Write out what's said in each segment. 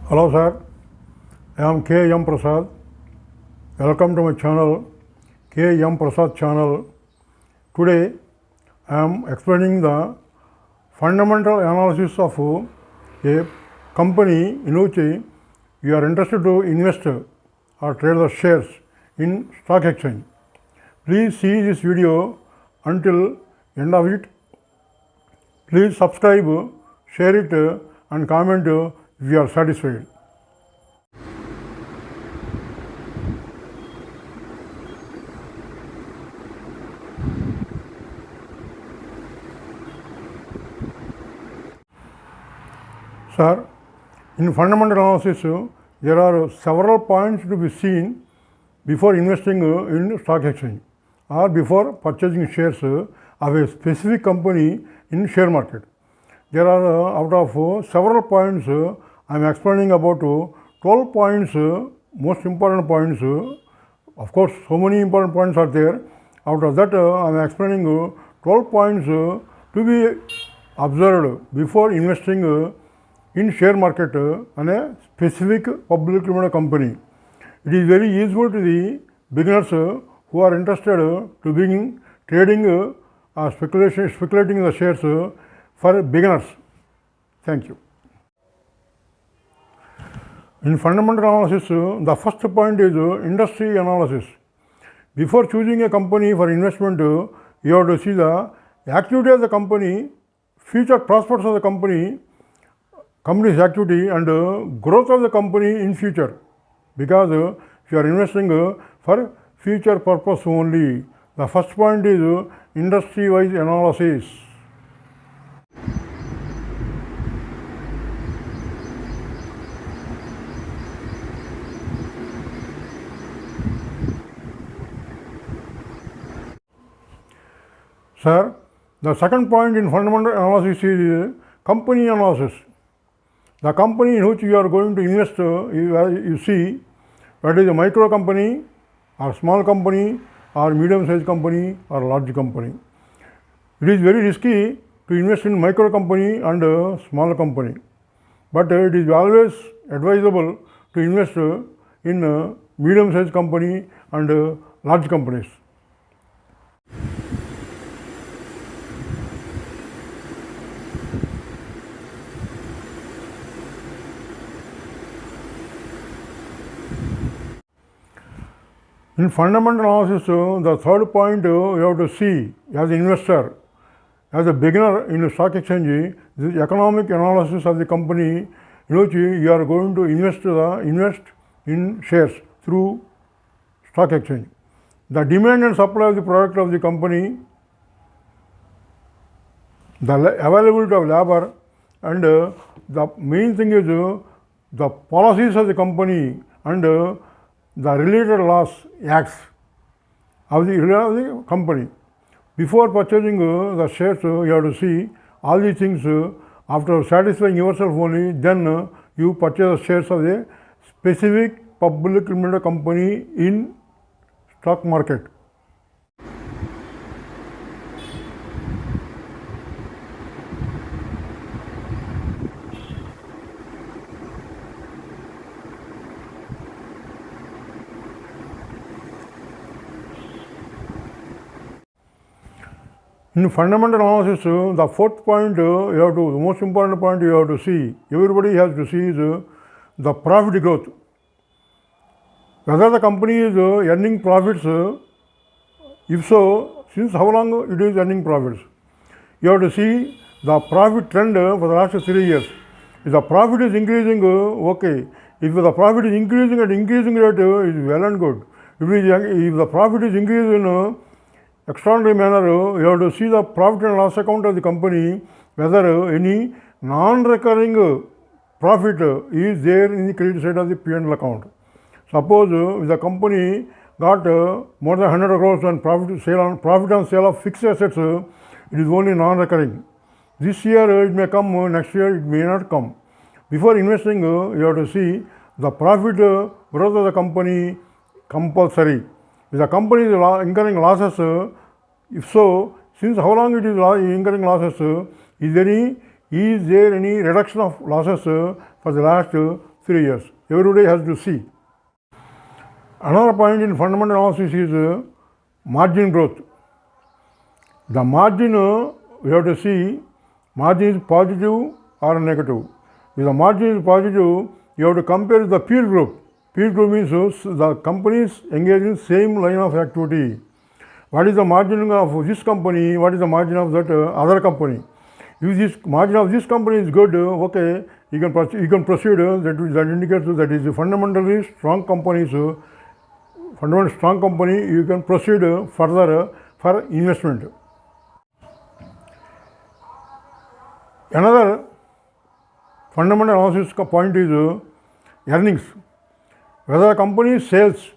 Hello sir, I am K. M. Prasad. Welcome to my channel, K. M. Prasad channel. Today I am explaining the fundamental analysis of a company in which you are interested to invest or trade the shares in stock exchange. Please see this video until end of it. Please subscribe, share it and comment if you are satisfied. Sir, in fundamental analysis, there are several points to be seen before investing in stock exchange or before purchasing shares of a specific company in share market. There are out of several points, I am explaining about 12 points, most important points. Of course, so many important points are there. Out of that, I am explaining 12 points to be observed before investing in share market on a specific public limited company. It is very useful to the beginners who are interested to begin trading speculating the shares for beginners. Thank you. In fundamental analysis, the first point is industry analysis. Before choosing a company for investment, you have to see the activity of the company, future prospects of the company's activity and growth of the company in future, because if you are investing for future purpose only. The first point is industry-wise analysis. Sir, the second point in fundamental analysis is company analysis. The company in which you are going to invest, you see whether it is a micro company or small company or medium sized company or large company. It is very risky to invest in micro company and small company, but it is always advisable to invest in medium sized company and large companies. In fundamental analysis, the third point you have to see as an investor, as a beginner in stock exchange, this economic analysis of the company in which you are going to invest in shares through stock exchange. The demand and supply of the product of the company, the availability of labor, and the main thing is the policies of the company and the related laws, acts of the company. Before purchasing the shares, you have to see all these things. After satisfying yourself only, then you purchase the shares of a specific public limited company in stock market. In fundamental analysis, the fourth point the most important point you have to see, everybody has to see is the profit growth. Whether the company is earning profits, if so, since how long it is earning profits. You have to see the profit trend for the last 3 years. If the profit is increasing, okay. If the profit is increasing at increasing rate, it is well and good. If the profit is increasing in extraordinary manner, you have to see the profit and loss account of the company, whether any non-recurring profit is there in the credit side of the P&L account. Suppose if the company got more than 100 crores on profit on sale of fixed assets, it is only non-recurring. This year it may come, next year it may not come. Before investing, you have to see the profit growth of the company compulsory. If the company is incurring losses, if so, since how long it is incurring losses, is there any reduction of losses for the last 3 years. Everybody has to see. Another point in fundamental analysis is margin growth. The margin we have to see margin is positive or negative. If the margin is positive, you have to compare the peer group. Peer group means the companies engage in same line of activity. What is the margin of this company? What is the margin of that other company? If this margin of this company is good, okay, you can proceed. That indicates that is a fundamentally strong companies. Fundamentally strong company, you can proceed further for investment. Another fundamental analysis point is earnings. Whether the company's sales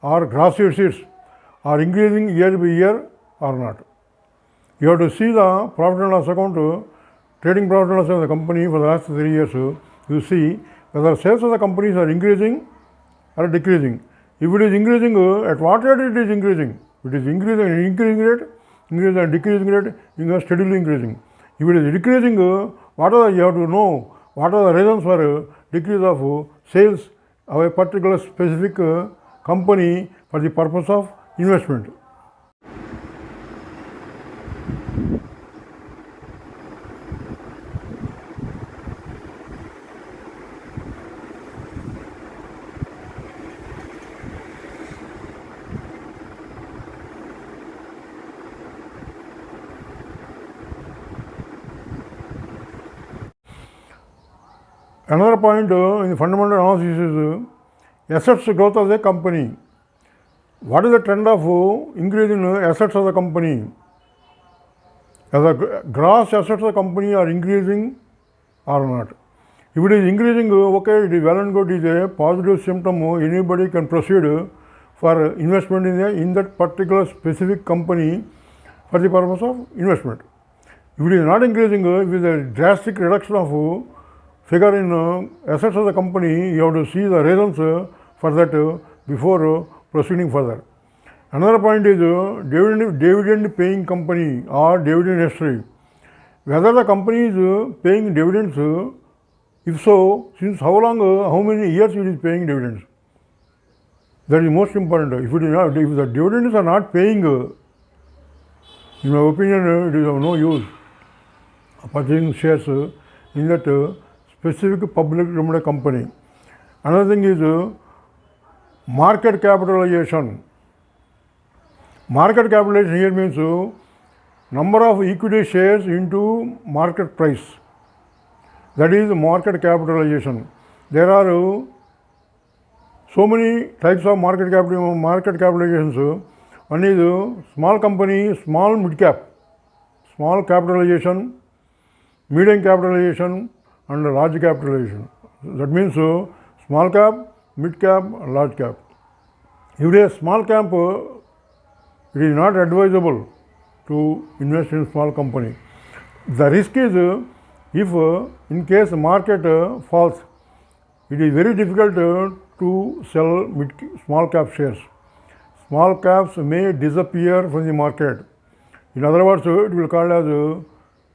or gross receipts are increasing year by year or not. You have to see the profit and loss account, trading profit and loss of the company for the last 3 years. You see whether sales of the companies are increasing or decreasing. If it is increasing, at what rate it is increasing? If it is increasing at increasing rate, increasing and decreasing rate, you are steadily increasing. If it is decreasing, you have to know what are the reasons for decrease of sales of a particular specific company for the purpose of investment. Another point in the fundamental analysis is assets growth of the company. What is the trend of increase in assets of the company? As the gross assets of the company are increasing or not? If it is increasing, okay, it is well and good, it is a positive symptom. Anybody can proceed for investment in that particular specific company for the purpose of investment. If it is not increasing, if it is a drastic reduction of figure in assets of the company, you have to see the reasons for that before proceeding further. Another point is dividend paying company or dividend history. Whether the company is paying dividends, if so, since how long, how many years it is paying dividends. That is most important. If the dividends are not paying, in my opinion, it is of no use purchasing shares in that specific public limited company. Another thing is market capitalization. Market capitalization here means number of equity shares into market price. That is market capitalization. There are so many types of market capitalizations. One is small company, small mid cap, small capitalization, medium capitalization, and large capitalization. That means small cap, mid cap, large cap. If it is small cap, it is not advisable to invest in small company. The risk is if in case market falls, it is very difficult to sell small cap shares. Small caps may disappear from the market. In other words, it will call as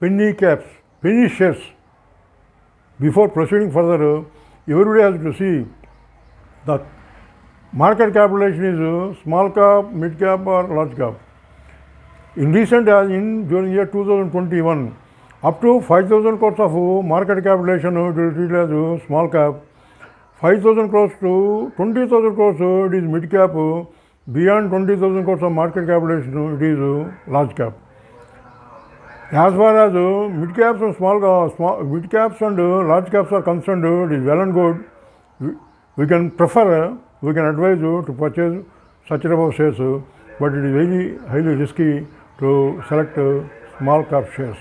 penny caps, penny shares. Before proceeding further, everybody has to see the market capitalization is small cap, mid cap or large cap. In recent, as in during year 2021, up to 5,000 crores of market capitalization it will treat as small cap. 5,000 crores to 20,000 crores it is mid cap. Beyond 20,000 crores of market capitalization it is large cap. As far as mid caps and mid caps and large caps are concerned, it is well and good. We can advise you to purchase such type of shares, but it is very highly risky to select small cap shares.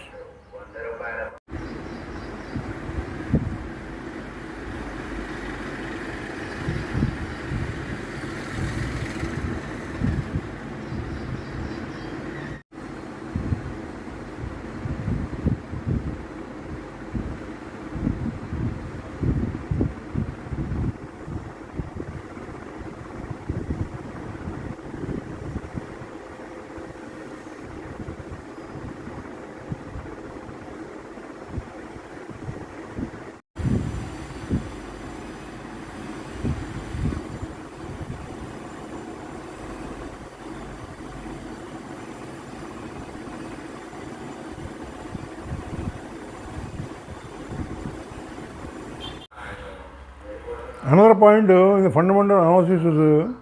Another point in the fundamental analysis is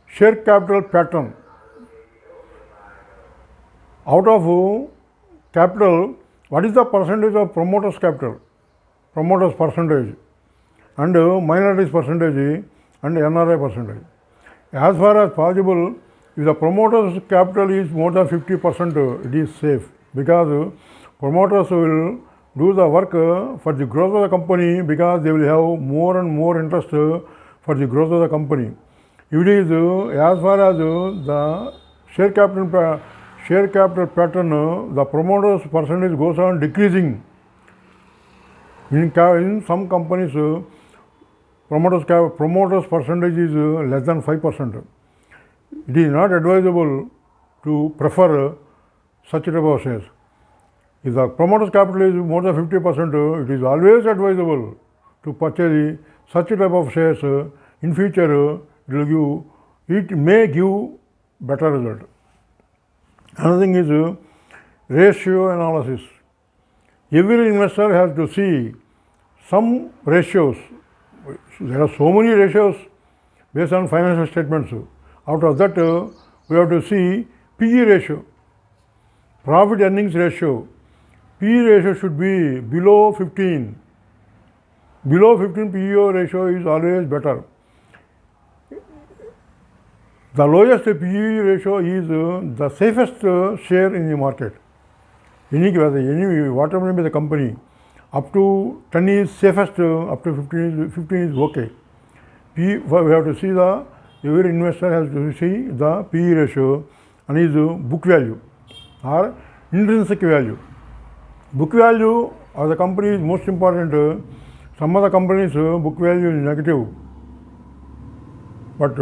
share capital pattern. Out of capital, what is the percentage of promoters' capital, promoters' percentage, and minorities' percentage, and NRI percentage. As far as possible, if the promoters' capital is more than 50%, it is safe, because promoters will do the work for the growth of the company, because they will have more and more interest for the growth of the company. If it is as far as the share capital pattern, the promoters' percentage goes on decreasing. In some companies, promoters' percentage is less than 5%. It is not advisable to prefer such type of shares. If the promoter's capital is more than 50%, it is always advisable to purchase such type of shares. In future, it may give better result. Another thing is ratio analysis. Every investor has to see some ratios. There are so many ratios based on financial statements. Out of that, we have to see PE ratio, profit earnings ratio. PE ratio should be below 15. Below 15 PE ratio is always better. The lowest PE ratio is the safest share in the market. Whatever may be the company, up to 10 is safest, up to 15 is okay. We have to see every investor has to see the PE ratio and his book value or intrinsic value. Book value of the company is most important. Some of the companies' book value is negative. But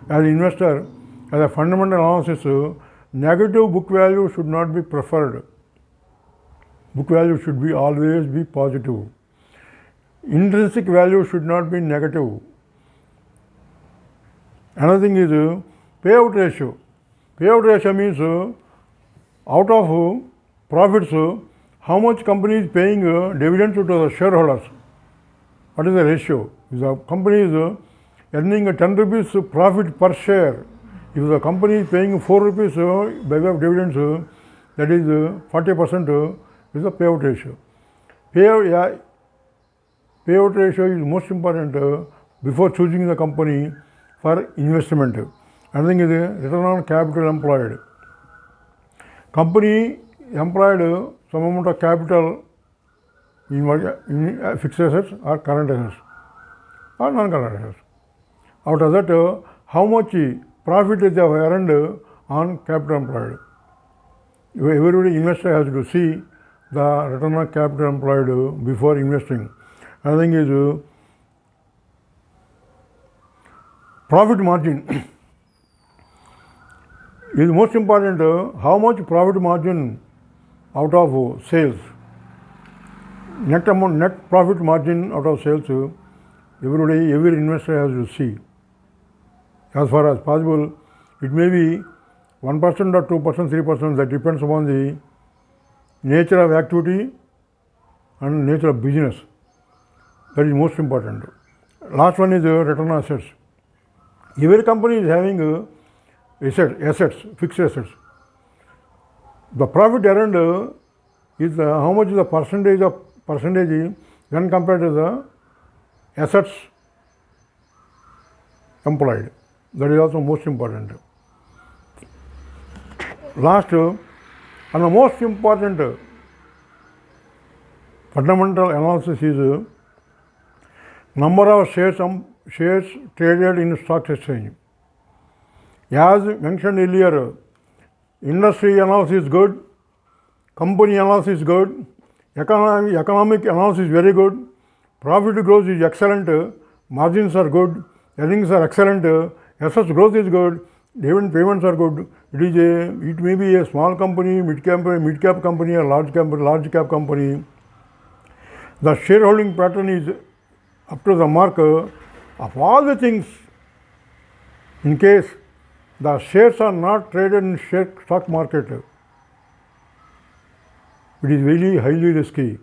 as an investor, as a fundamental analysis, negative book value should not be preferred. Book value should be always be positive. Intrinsic value should not be negative. Another thing is payout ratio. Payout ratio means out of profits, how much company is paying dividends to the shareholders. What is the ratio? If the company is earning 10 rupees profit per share, if the company is paying 4 rupees by way of dividends, that is 40% is the payout ratio. Payout ratio is most important before choosing the company for investment. Another thing is return on capital employed. Company employed some amount of capital in fixed assets or current assets or non-current assets. Out of that, how much profit they have earned on capital employed. Every investor has to see the return on capital employed before investing. Another thing is profit margin. Is most important. How much profit margin out of sales? Net profit margin out of sales. Every investor has to see. As far as possible, it may be 1% or 2%, 3%. That depends upon the nature of activity and nature of business. That is most important. Last one is return on assets. Every company is having assets, fixed assets. The profit earned is how much is the percentage when compared to the assets employed. That is also most important. Last and the most important fundamental analysis is number of shares traded in stock exchange. As mentioned earlier, industry analysis is good, company analysis is good, economic analysis is very good, profit growth is excellent, margins are good, earnings are excellent, assets growth is good, dividend payments are good. It may be a small company, mid cap company, or large cap company. The shareholding pattern is up to the mark of all the things. In case the shares are not traded in stock market, it is really highly risky.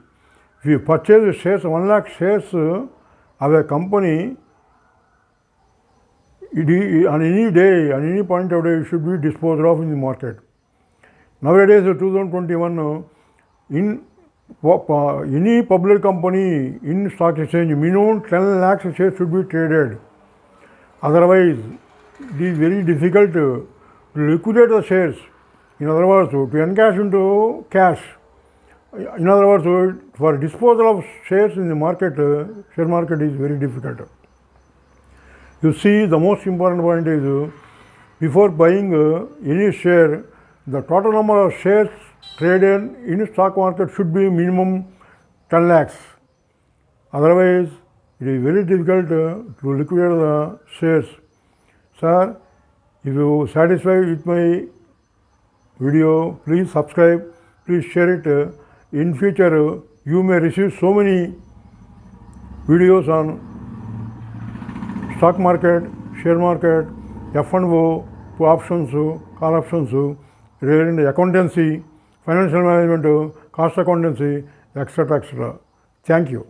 If you purchase shares, 1 lakh shares of a company, on any day, on any point of day, it should be disposed of in the market. Nowadays, 2021, in any public company in stock exchange, minimum 10 lakhs shares should be traded. Otherwise, it is very difficult to liquidate the shares. In other words, to encash into cash. In other words, for disposal of shares in the market, share market is very difficult. You see, the most important point is, before buying any share, the total number of shares traded in stock market should be minimum 10 lakhs. Otherwise, it is very difficult to liquidate the shares. Sir, if you are satisfied with my video, please subscribe, please share it. In future, you may receive so many videos on stock market, share market, F&O, options, call options, related accountancy, financial management, cost accountancy, etc. etc. Thank you.